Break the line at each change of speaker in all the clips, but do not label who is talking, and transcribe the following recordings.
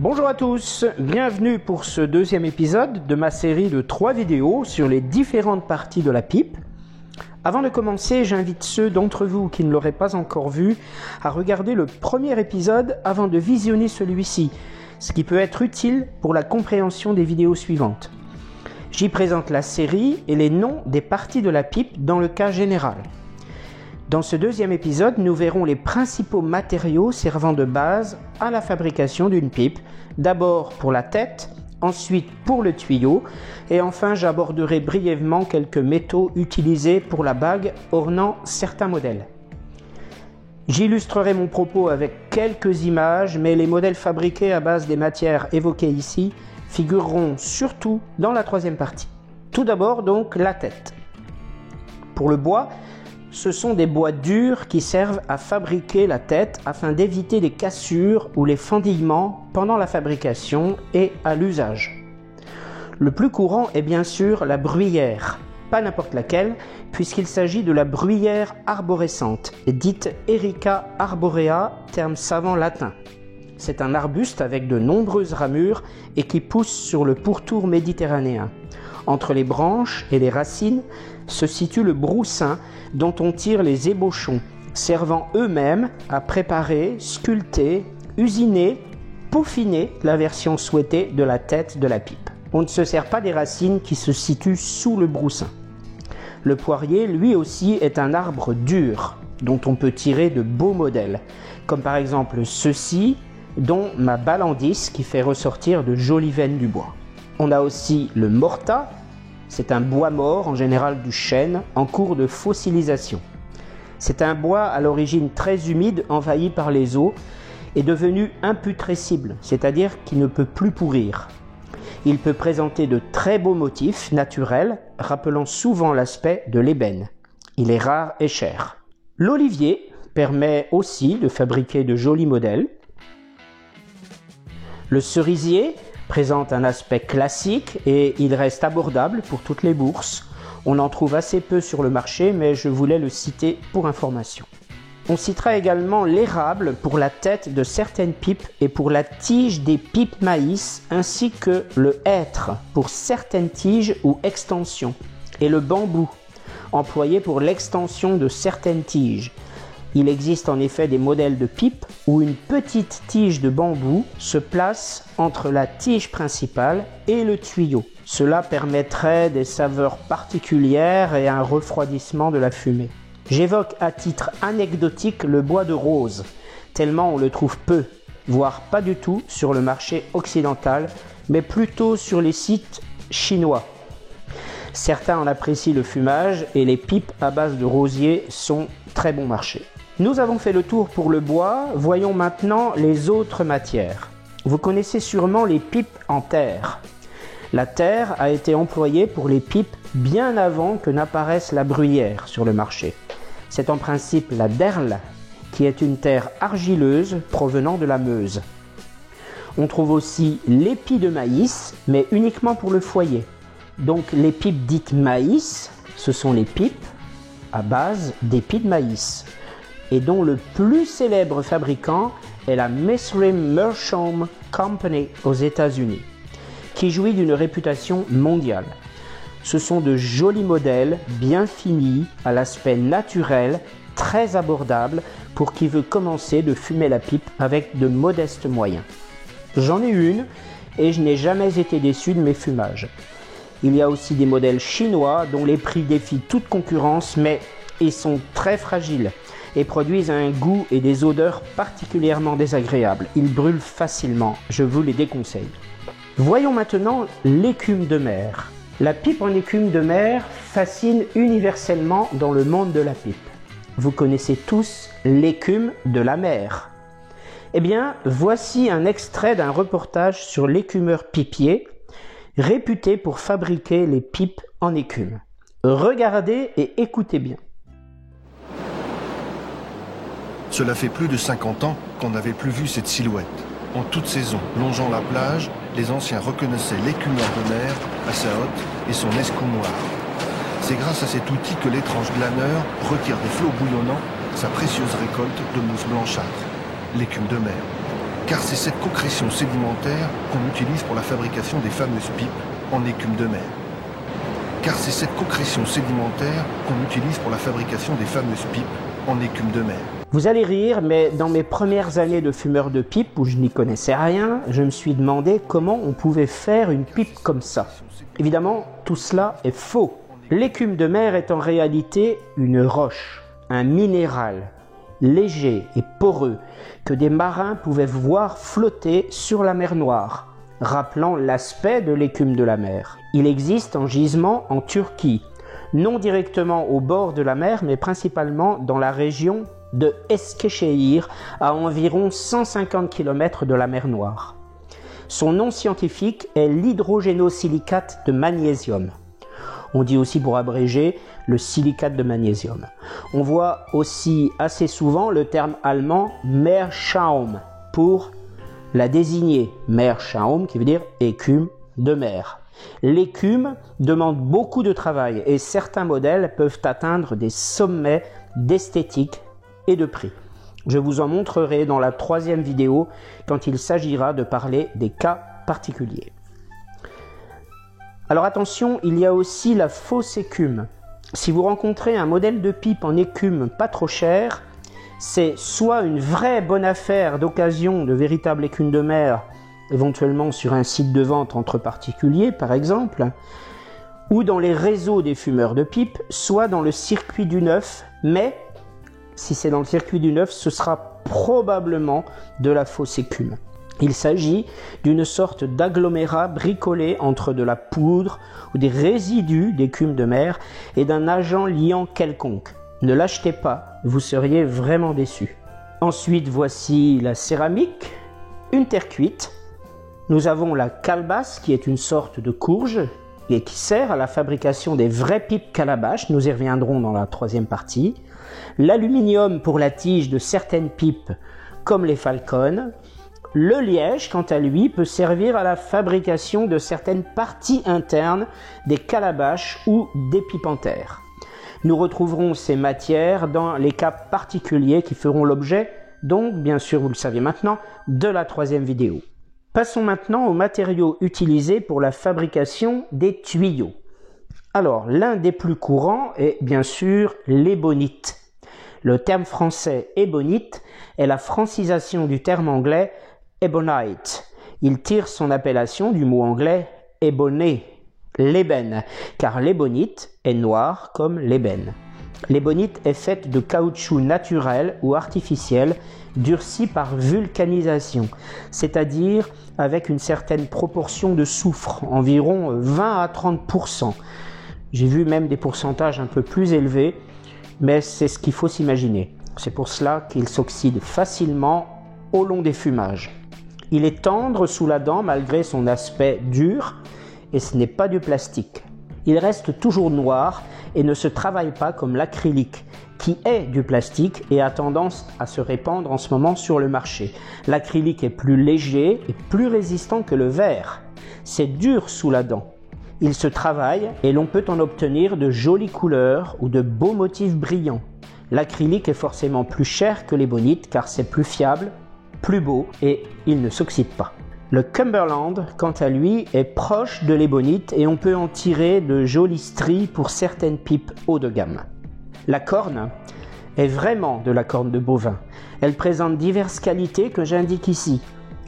Bonjour à tous, bienvenue pour ce deuxième épisode de ma série de 3 vidéos sur les différentes parties de la pipe. Avant de commencer, j'invite ceux d'entre vous qui ne l'auraient pas encore vu à regarder le premier épisode avant de visionner celui-ci, ce qui peut être utile pour la compréhension des vidéos suivantes. J'y présente la série et les noms des parties de la pipe dans le cas général. Dans ce deuxième épisode, nous verrons les principaux matériaux servant de base à la fabrication d'une pipe, d'abord pour la tête, ensuite pour le tuyau, et enfin j'aborderai brièvement quelques métaux utilisés pour la bague ornant certains modèles. J'illustrerai mon propos avec quelques images, mais les modèles fabriqués à base des matières évoquées ici figureront surtout dans la troisième partie. Tout d'abord donc la tête. Pour le bois, ce sont des bois durs qui servent à fabriquer la tête afin d'éviter les cassures ou les fendillements pendant la fabrication et à l'usage. Le plus courant est bien sûr la bruyère, pas n'importe laquelle, puisqu'il s'agit de la bruyère arborescente, dite Erica arborea, terme savant latin. C'est un arbuste avec de nombreuses ramures et qui pousse sur le pourtour méditerranéen. Entre les branches et les racines se situe le broussin dont on tire les ébauchons, servant eux-mêmes à préparer, sculpter, usiner, peaufiner la version souhaitée de la tête de la pipe. On ne se sert pas des racines qui se situent sous le broussin. Le poirier, lui aussi, est un arbre dur dont on peut tirer de beaux modèles, comme par exemple ceux-ci, dont ma balandisse qui fait ressortir de jolies veines du bois. On a aussi le morta, c'est un bois mort, en général du chêne, en cours de fossilisation. C'est un bois à l'origine très humide, envahi par les eaux, et devenu imputrescible, c'est-à-dire qu'il ne peut plus pourrir. Il peut présenter de très beaux motifs naturels, rappelant souvent l'aspect de l'ébène. Il est rare et cher. L'olivier permet aussi de fabriquer de jolis modèles. Le cerisier présente un aspect classique et il reste abordable pour toutes les bourses. On en trouve assez peu sur le marché, mais je voulais le citer pour information. On citera également l'érable pour la tête de certaines pipes et pour la tige des pipes maïs, ainsi que le hêtre pour certaines tiges ou extensions, et le bambou, employé pour l'extension de certaines tiges. Il existe en effet des modèles de pipe où une petite tige de bambou se place entre la tige principale et le tuyau. Cela permettrait des saveurs particulières et un refroidissement de la fumée. J'évoque à titre anecdotique le bois de rose, tellement on le trouve peu, voire pas du tout sur le marché occidental, mais plutôt sur les sites chinois. Certains en apprécient le fumage et les pipes à base de rosier sont très bon marché. Nous avons fait le tour pour le bois, voyons maintenant les autres matières. Vous connaissez sûrement les pipes en terre. La terre a été employée pour les pipes bien avant que n'apparaisse la bruyère sur le marché. C'est en principe la derle, qui est une terre argileuse provenant de la Meuse. On trouve aussi l'épi de maïs, mais uniquement pour le foyer. Donc les pipes dites maïs, ce sont les pipes à base d'épis de maïs, et dont le plus célèbre fabricant est la Mesrim Meerschaum Company aux États-Unis, qui jouit d'une réputation mondiale. Ce sont de jolis modèles, bien finis, à l'aspect naturel, très abordables pour qui veut commencer de fumer la pipe avec de modestes moyens. J'en ai une et je n'ai jamais été déçu de mes fumages. Il y a aussi des modèles chinois dont les prix défient toute concurrence, mais ils sont très fragiles et produisent un goût et des odeurs particulièrement désagréables. Ils brûlent facilement, je vous les déconseille. Voyons maintenant l'écume de mer. La pipe en écume de mer fascine universellement dans le monde de la pipe. Vous connaissez tous l'écume de la mer. Eh bien, voici un extrait d'un reportage sur l'écumeur pipier, réputé pour fabriquer les pipes en écume. Regardez et écoutez bien.
Cela fait plus de 50 ans qu'on n'avait plus vu cette silhouette. En toute saison, longeant la plage, les anciens reconnaissaient l'écumeur de mer à sa hotte et son escou noir. C'est grâce à cet outil que l'étrange glaneur retire des flots bouillonnants sa précieuse récolte de mousse blanchâtre, l'écume de mer. car c'est cette concrétion sédimentaire qu'on utilise pour la fabrication des fameuses pipes en écume de mer. Car c'est cette concrétion sédimentaire qu'on utilise pour la fabrication des fameuses pipes en écume de mer.
Vous allez rire, mais dans mes premières années de fumeur de pipe, où je n'y connaissais rien, je me suis demandé comment on pouvait faire une pipe comme ça. Évidemment, tout cela est faux. L'écume de mer est en réalité une roche, un minéral léger et poreux que des marins pouvaient voir flotter sur la mer Noire, rappelant l'aspect de l'écume de la mer. Il existe en gisement en Turquie, non directement au bord de la mer, mais principalement dans la région de Eskişehir, à environ 150 km de la mer Noire. Son nom scientifique est l'hydrogénosilicate de magnésium. On dit aussi pour abréger le silicate de magnésium. On voit aussi assez souvent le terme allemand Meerschaum pour la désigner. Meerschaum qui veut dire écume de mer. L'écume demande beaucoup de travail et certains modèles peuvent atteindre des sommets d'esthétique et de prix. Je vous en montrerai dans la 3e vidéo quand il s'agira de parler des cas particuliers. Alors attention, il y a aussi la fausse écume. Si vous rencontrez un modèle de pipe en écume pas trop cher, c'est soit une vraie bonne affaire d'occasion de véritable écume de mer, éventuellement sur un site de vente entre particuliers par exemple, ou dans les réseaux des fumeurs de pipe, soit dans le circuit du neuf, mais si c'est dans le circuit du neuf, ce sera probablement de la fausse écume. Il s'agit d'une sorte d'agglomérat bricolé entre de la poudre ou des résidus d'écume de mer et d'un agent liant quelconque. Ne l'achetez pas, vous seriez vraiment déçus. Ensuite, voici la céramique, une terre cuite. Nous avons la calebasse qui est une sorte de courge et qui sert à la fabrication des vraies pipes calabash. Nous y reviendrons dans la 3e partie. L'aluminium pour la tige de certaines pipes comme les Falcon. Le liège, quant à lui, peut servir à la fabrication de certaines parties internes des calabash ou des pipes en terre. Nous retrouverons ces matières dans les cas particuliers qui feront l'objet, donc bien sûr vous le savez maintenant, de la 3e vidéo. Passons maintenant aux matériaux utilisés pour la fabrication des tuyaux. Alors, l'un des plus courants est bien sûr l'ébonite. Le terme français ébonite est la francisation du terme anglais ebonite. Il tire son appellation du mot anglais ebony, l'ébène, car l'ébonite est noire comme l'ébène. L'ébonite est faite de caoutchouc naturel ou artificiel durci par vulcanisation, c'est-à-dire avec une certaine proportion de soufre, environ 20 à 30%. J'ai vu même des pourcentages un peu plus élevés, mais c'est ce qu'il faut s'imaginer. C'est pour cela qu'il s'oxyde facilement au long des fumages. Il est tendre sous la dent malgré son aspect dur et ce n'est pas du plastique. Il reste toujours noir et ne se travaille pas comme l'acrylique qui est du plastique et a tendance à se répandre en ce moment sur le marché. L'acrylique est plus léger et plus résistant que le verre. C'est dur sous la dent. Il se travaille et l'on peut en obtenir de jolies couleurs ou de beaux motifs brillants. L'acrylique est forcément plus cher que l'ébonite car c'est plus fiable, plus beau et il ne s'oxyde pas. Le Cumberland, quant à lui, est proche de l'ébonite et on peut en tirer de jolies stries pour certaines pipes haut de gamme. La corne est vraiment de la corne de bovin. Elle présente diverses qualités que j'indique ici.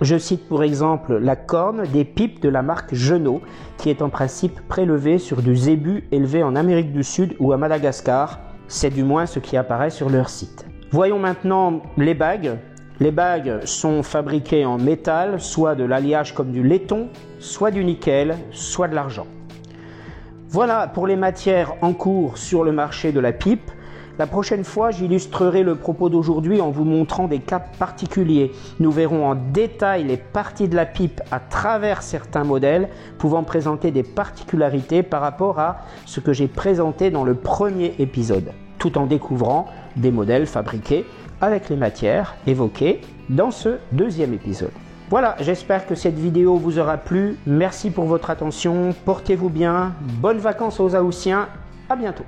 Je cite pour exemple la corne des pipes de la marque Genot, qui est en principe prélevée sur du zébu élevé en Amérique du Sud ou à Madagascar. C'est du moins ce qui apparaît sur leur site. Voyons maintenant les bagues. Les bagues sont fabriquées en métal, soit de l'alliage comme du laiton, soit du nickel, soit de l'argent. Voilà pour les matières en cours sur le marché de la pipe. La prochaine fois, j'illustrerai le propos d'aujourd'hui en vous montrant des cas particuliers. Nous verrons en détail les parties de la pipe à travers certains modèles, pouvant présenter des particularités par rapport à ce que j'ai présenté dans le premier épisode, tout en découvrant des modèles fabriqués avec les matières évoquées dans ce 2e épisode. Voilà, j'espère que cette vidéo vous aura plu. Merci pour votre attention, portez-vous bien, bonnes vacances aux Haussiens, à bientôt.